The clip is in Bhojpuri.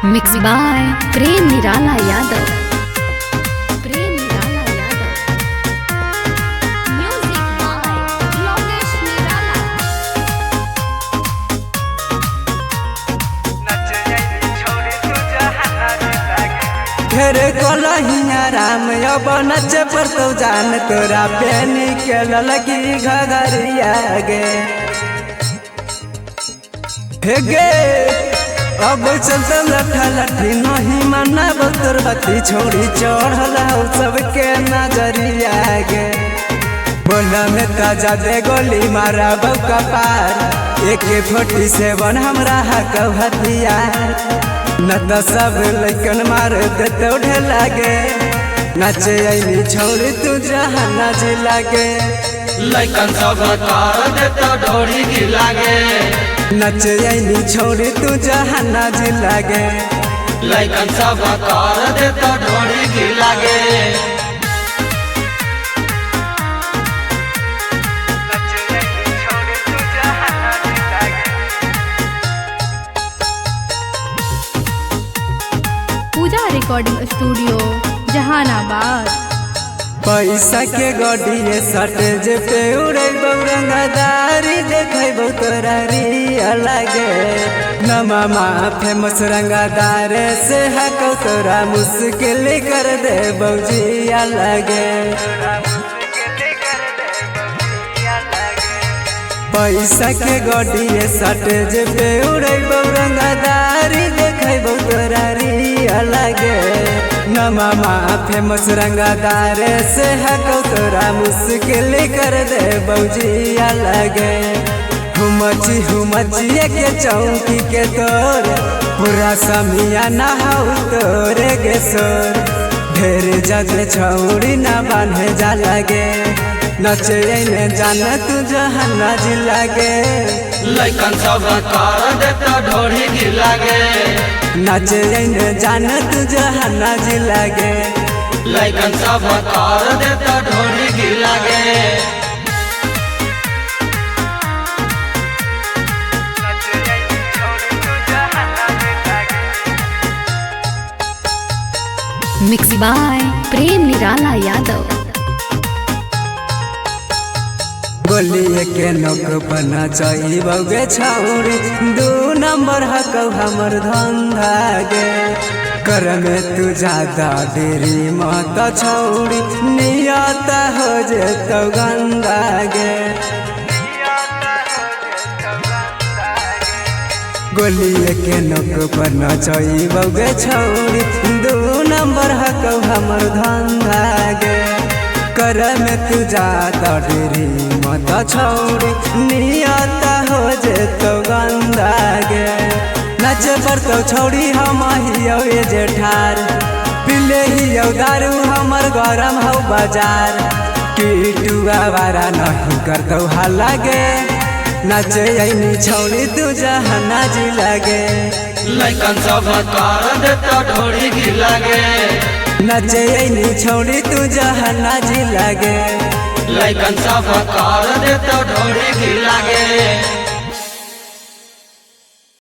मिक्स बाय प्रेम निराला यादव। प्रेम निराला यादव। म्यूजिक बाय योगेश निराला। घेरे कलहिया राम अब नचे पर तो जान तोरा बेनी के ललकी घगरिया गे हे गे अब चलते लठा लठी नहीं मनाब तोर बत्ती छोड़ी चढ़ल सबके नजरिया गे बोला में ताजा दे गोली मारा बौका पार AK-47 हमरा हकौ हथियार न त सब लैकन मार देते ढेला गे नचे अली छोड़ी तू जहाँ नाच लागे लैकन सब कर देते ढोरी की लागे नचे अली छोड़ी तू जहाँ नाच लागे लैकन सब कर देते ढोरी की लागे पूजा रिकॉर्डिंग स्टूडियो जहानाबाद। पैसा के गड्डी सटेज पे उड़े रंगदारी देखे तोरा रिया लागे नमामा फेमस रंगदार से हकौ तोरा मुश्किल कर दे बौजिया लागे पैसा के गड्डी सटेज पे उड़े रंगदारी देखे तोरा रिया लागे नमामा फेमस रंगदार से हकौ तोरा मुश्किल कर दे बौजिया लागे हुमची के चौकी के तोर पूरा समिया नहाउ तोरे गे सोर ढेर जगह छौड़ी न बांधे जा लागे नचे ने जान तू जहाँ नाच लागे लैकन सब कर देते ढोरी की लागे नचे ने जान तू जहाँ नाच लागे लैकन सब कर देते ढोरी की लागे मिक्स बाय प्रेम निराला यादव। गोली के नोक बना चाहिए छौड़ी 2 नंबर हकौ हमर धंधा गे कर में तू ज्यादा देरी मत छौड़ी नियत हो जेतौ गंदा गे गोली के नोक बना चाहिए छौड़ी 2 नंबर हकौ हमर धंधा गे कर में तू ज्यादा डेरी मत छौड़ी नियत हो जेतौ गंदा गे नच पड़तौ छौड़ी हम हियौ ये जेठार पिले हियौ दारू हमर गरम हौ बाजार कीटुआ वारा नहीं करतौ हल्ला गे नचे अइनी छौड़ी तू जहाँ नाच लागे लैकन सब कर देते ढोरी की लागे नचे अइनी छौड़ी तू जहाँ नाच लागे लैकन सब कर देते ढोरी की लागे।